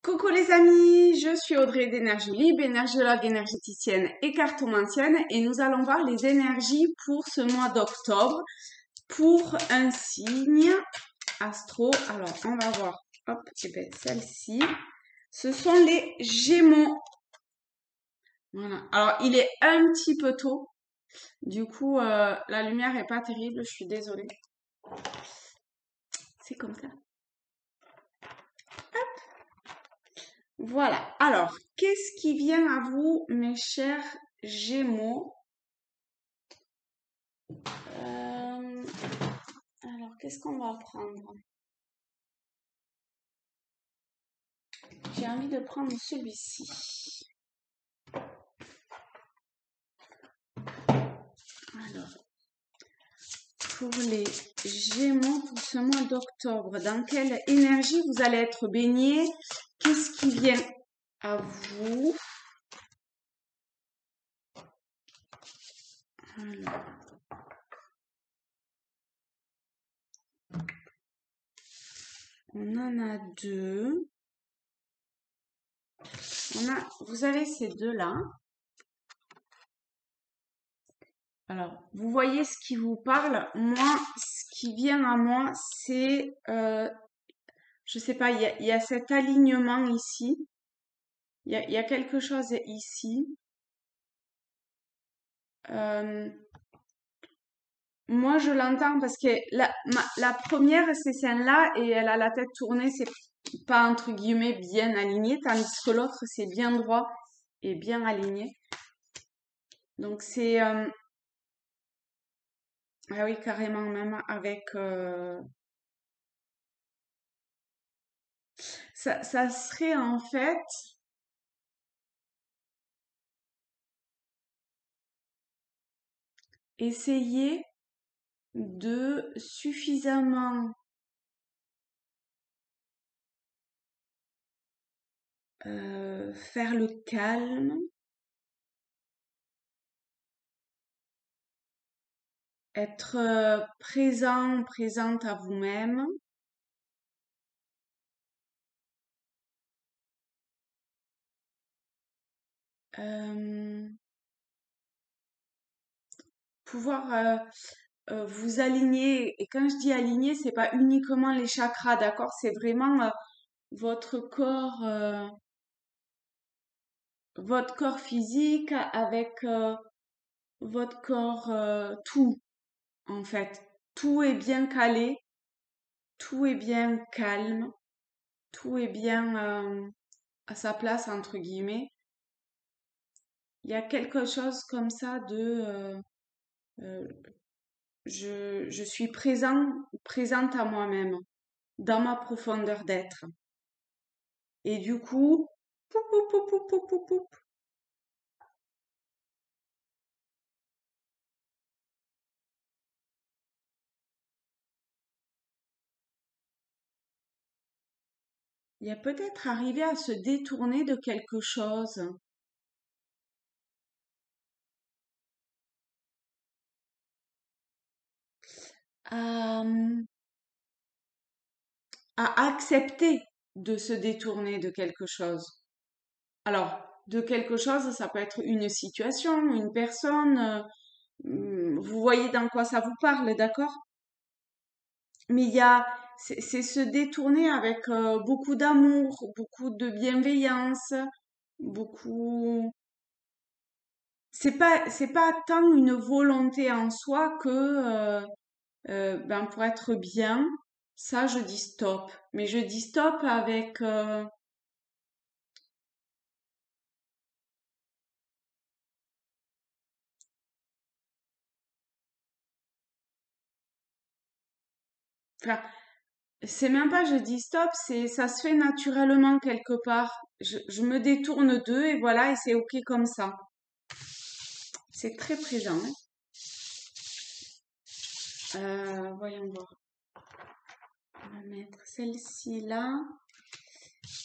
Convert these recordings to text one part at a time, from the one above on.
Coucou les amis, je suis Audrey d'Énergie Libre, énergéologue énergéticienne et cartomancienne et nous allons voir les énergies pour ce mois d'octobre pour un signe astro. Alors on va voir, hop, et bien celle-ci, ce sont les Gémeaux. Voilà, alors il est un petit peu tôt, du coup la lumière est pas terrible, je suis désolée. C'est comme ça. Voilà. Alors, qu'est-ce qui vient à vous, mes chers Gémeaux? Euh, alors, qu'est-ce qu'on va prendre? J'ai envie de prendre celui-ci. Alors, pour les Gémeaux, pour ce mois d'octobre, dans quelle énergie vous allez être baignés? Qu'est-ce qui vient à vous? Alors, on en a deux. Vous avez ces deux-là. Alors, vous voyez ce qui vous parle. Moi, ce qui vient à moi, c'est, je sais pas, il y a cet alignement ici. Il y a quelque chose ici. Euh, moi, je l'entends parce que la première, c'est celle-là et elle a la tête tournée. C'est pas, entre guillemets, bien aligné, tandis que l'autre, c'est bien droit et bien aligné. Donc, c'est... ah oui, carrément, même avec... ça serait en fait... essayer de suffisamment faire le calme, être présent, présente à vous-même, euh, pouvoir vous aligner. Et quand je dis aligner, c'est pas uniquement les chakras, d'accord? C'est vraiment votre votre corps physique avec votre corps tout, en fait. Tout est bien calé, tout est bien calme, tout est bien à sa place, entre guillemets. Il y a quelque chose comme ça de euh, je suis présente à moi-même, dans ma profondeur d'être. Et du coup, poup, poup, poup, poup, poup, poup, poup. Il y a peut-être arrivé à se détourner de quelque chose, à, à accepter de se détourner de quelque chose. Alors, de quelque chose, ça peut être une situation, une personne, vous voyez dans quoi ça vous parle, d'accord? Mais c'est se détourner avec beaucoup d'amour, beaucoup de bienveillance, beaucoup. C'est pas tant une volonté en soi que, ben pour être bien, ça je dis stop. Mais je dis stop avec, enfin, c'est même pas je dis stop, c'est ça se fait naturellement quelque part. Je me détourne d'eux et voilà, et c'est ok comme ça. C'est très présent, hein. Voyons voir. On va mettre celle-ci là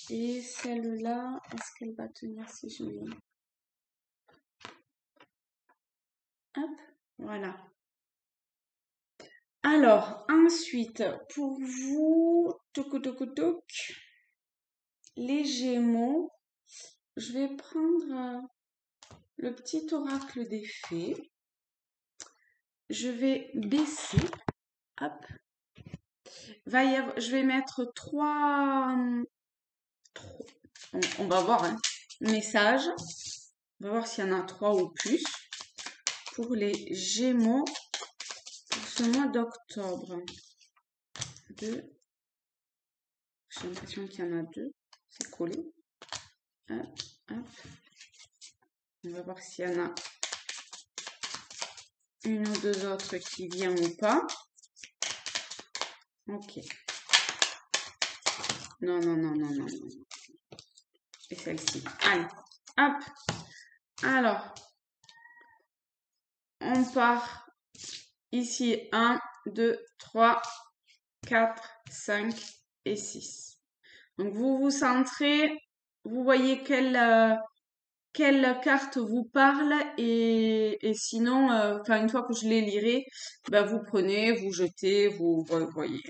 et celle-là. Est-ce qu'elle va tenir si je mets... Hop, voilà. Alors, ensuite, pour vous, toc, toc, toc, les Gémeaux, je vais prendre le petit oracle des fées. Je vais baisser. Hop. Je vais mettre on va voir, hein, messages. On va voir s'il y en a 3 ou plus pour les Gémeaux pour ce mois d'octobre. J'ai l'impression qu'il y en a 2. C'est collé. Hop, hop. On va voir s'il y en a une ou 2 autres qui viennent ou pas. Ok. Non. Et celle-ci. Allez, hop. Alors, on part ici. 1, 2, 3, 4, 5 et 6. Donc, vous vous centrez. Vous voyez quelle carte vous parle et sinon, une fois que je les lirai, vous prenez, vous jetez, vous voyez.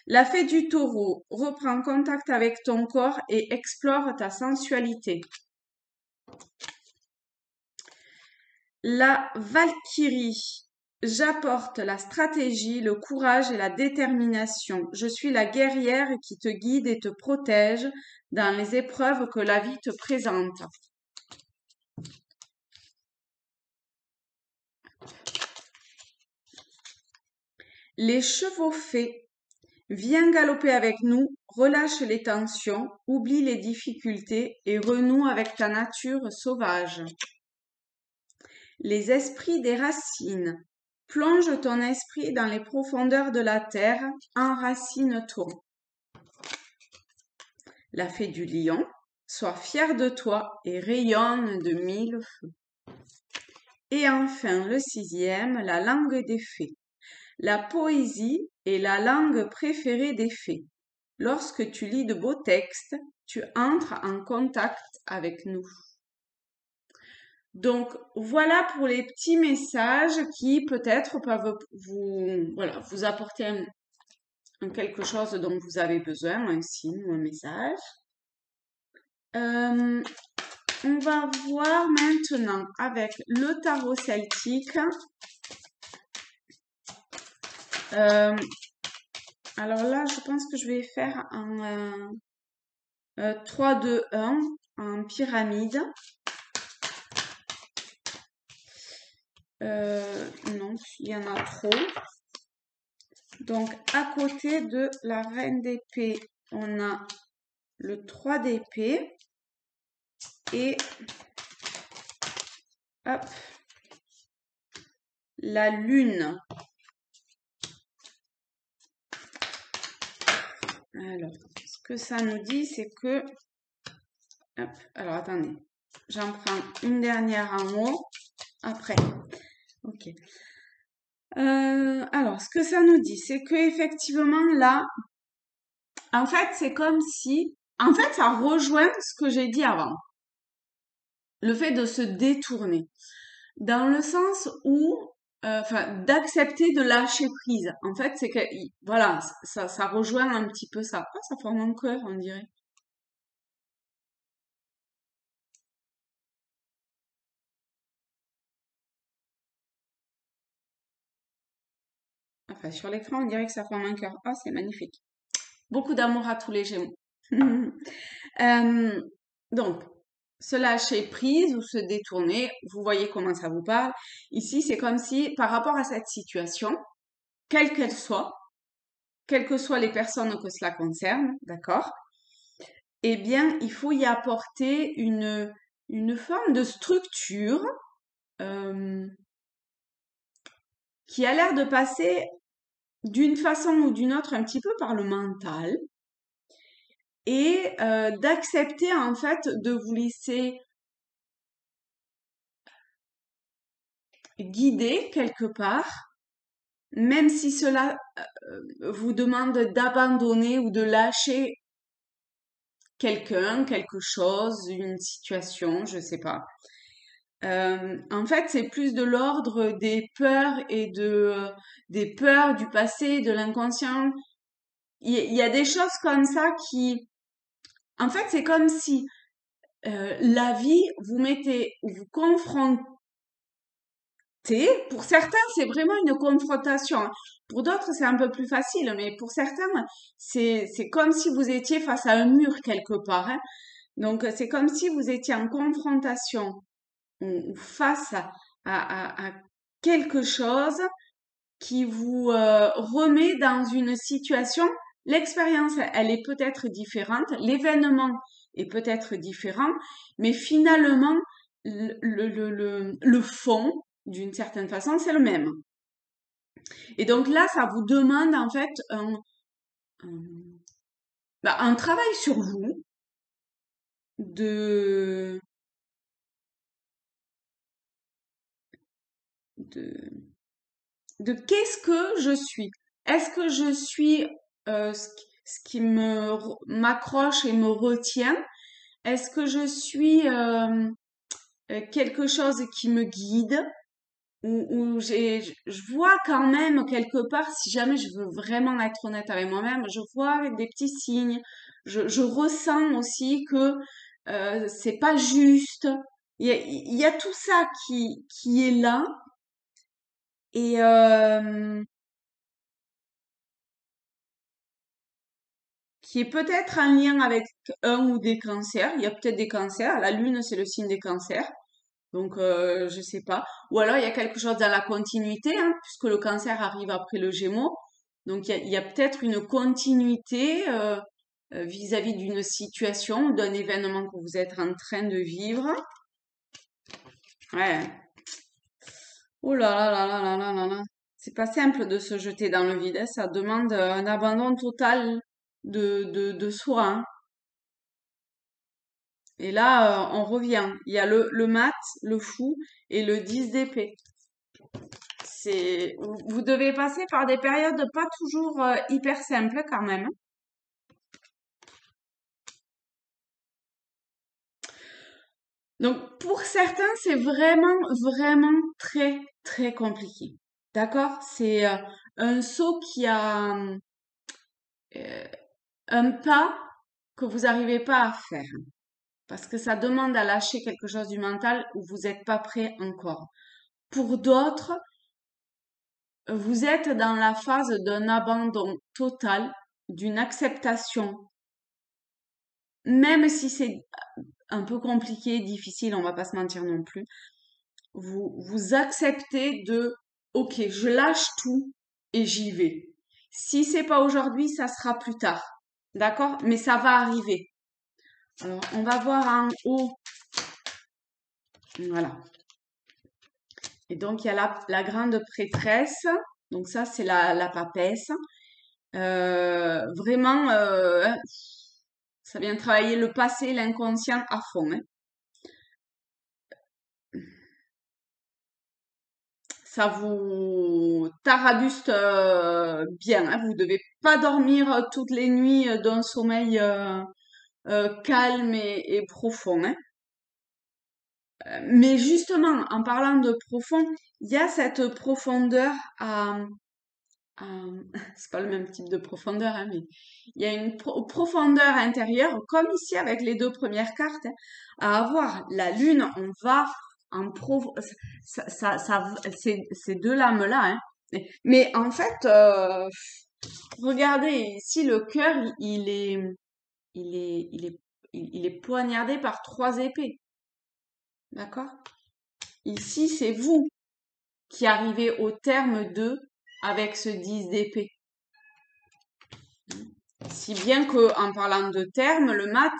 La fée du taureau, reprends contact avec ton corps et explore ta sensualité. La Valkyrie, j'apporte la stratégie, le courage et la détermination. Je suis la guerrière qui te guide et te protège dans les épreuves que la vie te présente. Les chevaux fées, viens galoper avec nous, relâche les tensions, oublie les difficultés et renoue avec ta nature sauvage. Les esprits des racines, plonge ton esprit dans les profondeurs de la terre, enracine-toi. La fée du lion, sois fière de toi et rayonne de 1000 feux. Et enfin, le 6e, la langue des fées. La poésie est la langue préférée des fées. Lorsque tu lis de beaux textes, tu entres en contact avec nous. Donc, voilà pour les petits messages qui peut-être peuvent vous apporter quelque chose dont vous avez besoin, un signe ou un message. On va voir maintenant avec le tarot celtique. Alors là, je pense que je vais faire un 3-2-1 en pyramide. Non, il y en a trop. Donc, à côté de la reine d'épée, on a le 3 d'épée. Et hop, la lune. Alors, ce que ça nous dit, c'est que... Hop, alors attendez, j'en prends une dernière en haut. Après, ok. Alors, ce que ça nous dit, c'est que effectivement là, en fait, c'est comme si, en fait, ça rejoint ce que j'ai dit avant, le fait de se détourner, dans le sens où, d'accepter de lâcher prise. En fait, c'est que, voilà, ça rejoint un petit peu ça. Ah, ça forme un cœur, on dirait. Enfin, sur l'écran, on dirait que ça forme un cœur. Ah, c'est magnifique. Beaucoup d'amour à tous les Gémeaux. Donc, se lâcher prise ou se détourner, vous voyez comment ça vous parle. Ici, c'est comme si, par rapport à cette situation, quelle qu'elle soit, quelles que soient les personnes que cela concerne, d'accord, eh bien, il faut y apporter une forme de structure qui a l'air de passer d'une façon ou d'une autre un petit peu par le mental et d'accepter en fait de vous laisser guider quelque part, même si cela vous demande d'abandonner ou de lâcher quelqu'un, quelque chose, une situation, je sais pas. En fait, c'est plus de l'ordre des peurs et des peurs du passé, de l'inconscient. Il y a des choses comme ça qui, En fait, c'est comme si la vie vous confrontez. Pour certains, c'est vraiment une confrontation, hein. Pour d'autres, c'est un peu plus facile, mais pour certains, c'est comme si vous étiez face à un mur quelque part, hein. Donc, c'est comme si vous étiez en confrontation ou face à quelque chose qui vous remet dans une situation. L'expérience, elle est peut-être différente, l'événement est peut-être différent, mais finalement, le fond, d'une certaine façon, c'est le même. Et donc là, ça vous demande en fait un, un travail sur vous de, de, de qu'est-ce que je suis. Est-ce que je suis ce qui m'accroche et me retient? Est-ce que je suis quelque chose qui me guide? Ou je vois quand même quelque part, si jamais je veux vraiment être honnête avec moi-même, je vois des petits signes. Je ressens aussi que c'est pas juste. Il y a tout ça qui est là. Et qui est peut-être en lien avec un ou des cancers. Il y a peut-être des cancers. La lune, c'est le signe des cancers. Donc, je sais pas. Ou alors, il y a quelque chose dans la continuité, hein, puisque le cancer arrive après le Gémeaux. Donc, il y a peut-être une continuité vis-à-vis d'une situation, d'un événement que vous êtes en train de vivre. Ouais. Oh là là là là là là là là. C'est pas simple de se jeter dans le vide, hein. Ça demande un abandon total de soi, hein. Et là, on revient. Il y a le mat, le fou et le 10 d'épée. Vous devez passer par des périodes pas toujours hyper simples quand même, hein. Donc, pour certains, c'est vraiment, vraiment très, très compliqué. D'accord? C'est un saut qui a euh, un pas que vous n'arrivez pas à faire. Parce que ça demande à lâcher quelque chose du mental où vous n'êtes pas prêt encore. Pour d'autres, vous êtes dans la phase d'un abandon total, d'une acceptation, même si c'est un peu compliqué, difficile, on va pas se mentir non plus. Vous acceptez de, ok, je lâche tout et j'y vais. Si c'est pas aujourd'hui, ça sera plus tard. D'accord? Mais ça va arriver. Alors, on va voir en haut. Voilà. Et donc, il y a la grande prêtresse. Donc, ça, c'est la papesse. Vraiment, hein, ça vient travailler le passé, l'inconscient à fond, hein. Ça vous tarabuste bien, hein. Vous devez pas dormir toutes les nuits d'un sommeil calme et profond, hein. Mais justement, en parlant de profond, il y a cette profondeur c'est pas le même type de profondeur, hein, mais il y a une profondeur intérieure, comme ici avec les deux premières cartes, hein, à avoir. La lune, on va en ces deux lames-là, hein. Mais en fait, regardez, ici, le cœur, il est, il est, il est poignardé par trois épées. D'accord? Ici, c'est vous qui arrivez au terme de avec ce 10 d'épée. Si bien que, en parlant de terme, le mat,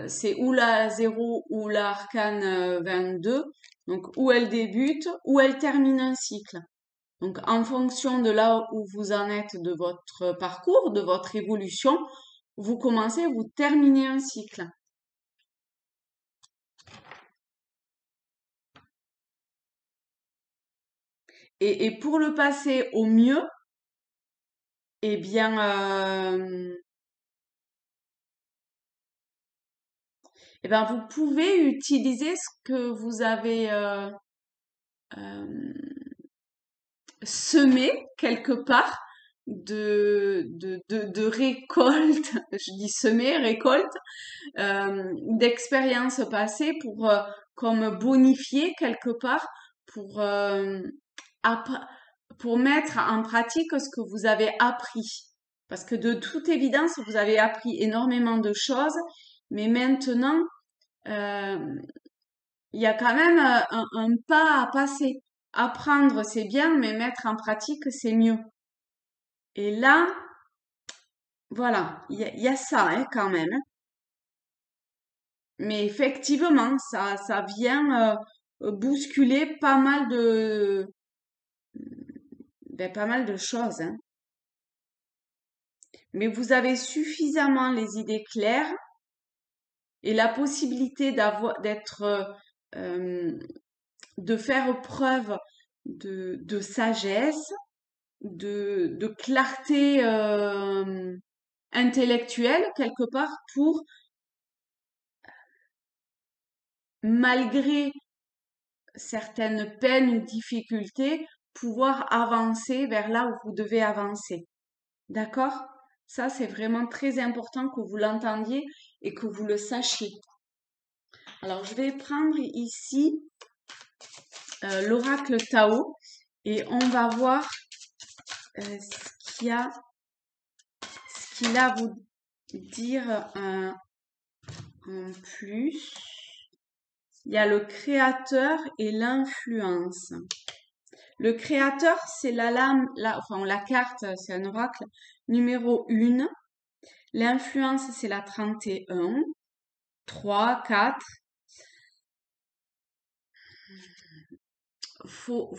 c'est ou la 0 ou l'arcane 22. Donc, où elle débute, où elle termine un cycle. Donc, en fonction de là où vous en êtes de votre parcours, de votre évolution, vous commencez, vous terminez un cycle. Et pour le passer au mieux, eh bien, vous pouvez utiliser ce que vous avez euh, semé quelque part de récolte, je dis semer, récolte, d'expériences passées pour comme bonifier quelque part pour app- pour mettre en pratique ce que vous avez appris. Parce que de toute évidence, vous avez appris énormément de choses, mais maintenant, euh, il y a quand même un pas à passer. Apprendre, c'est bien, mais mettre en pratique, c'est mieux. Et là, voilà, il y a ça hein, quand même. Hein. Mais effectivement, ça vient bousculer pas mal de choses. Hein. Mais vous avez suffisamment les idées claires et la possibilité euh, de faire preuve de sagesse, de clarté intellectuelle quelque part pour, malgré certaines peines ou difficultés, pouvoir avancer vers là où vous devez avancer. D'accord? Ça, c'est vraiment très important que vous l'entendiez et que vous le sachiez. Alors, je vais prendre ici l'oracle Tao et on va voir ce qu'il a à vous dire en plus. Il y a le créateur et l'influence. Le créateur, c'est la carte, c'est un oracle numéro 1. L'influence, c'est la 31, 3, 4. Faut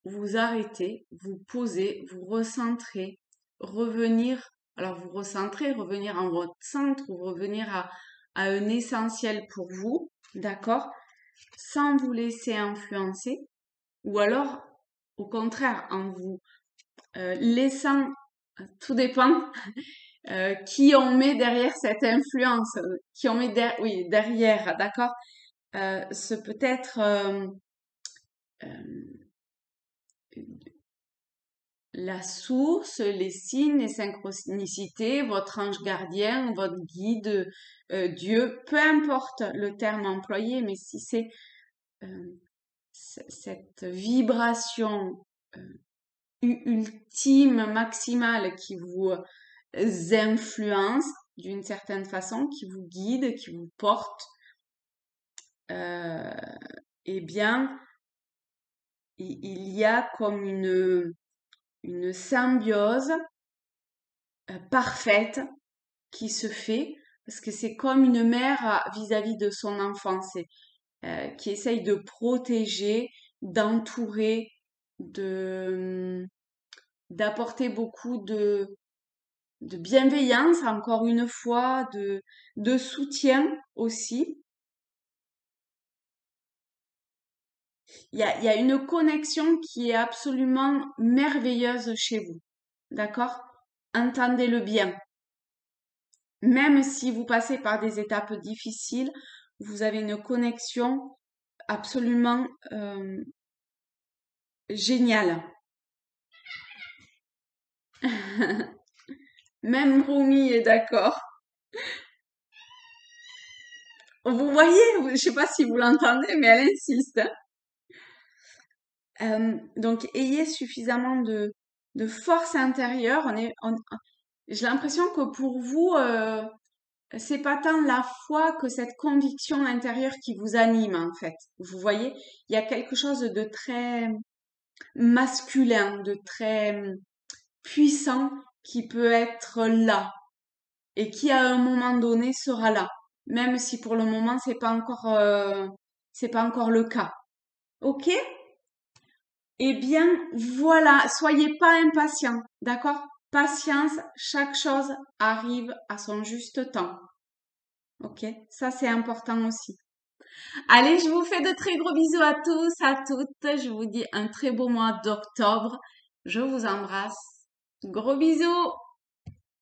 vous arrêter, vous poser, vous recentrer, revenir, alors vous recentrer, revenir en votre centre ou revenir à un essentiel pour vous, d'accord? Sans vous laisser influencer ou alors, au contraire, en vous laissant, tout dépend, qui on met derrière cette influence, qui on met oui, derrière, d'accord? Ce peut être la source, les signes, les synchronicités, votre ange gardien, votre guide, Dieu, peu importe le terme employé, mais si c'est cette vibration ultime, maximale qui vous influence d'une certaine façon, qui vous guide, qui vous porte, eh bien, il y a comme une symbiose parfaite qui se fait parce que c'est comme une mère vis-à-vis de son enfant, qui essaye de protéger, d'entourer, de d'apporter beaucoup de bienveillance, encore une fois, de soutien aussi. Il y a une connexion qui est absolument merveilleuse chez vous. D'accord? Entendez-le bien. Même si vous passez par des étapes difficiles, vous avez une connexion absolument géniale. Même Romy est d'accord. Vous voyez, je sais pas si vous l'entendez, mais elle insiste. Hein. Donc, ayez suffisamment de force intérieure. J'ai l'impression que pour vous, c'est pas tant la foi que cette conviction intérieure qui vous anime, en fait. Vous voyez, il y a quelque chose de très masculin, de très puissant qui peut être là et qui à un moment donné sera là, même si pour le moment c'est pas encore le cas. Ok? Eh bien, voilà, soyez pas impatients, d'accord? Patience, chaque chose arrive à son juste temps. Ok? Ça, c'est important aussi. Allez, je vous fais de très gros bisous à tous, à toutes. Je vous dis un très beau mois d'octobre. Je vous embrasse. Gros bisous!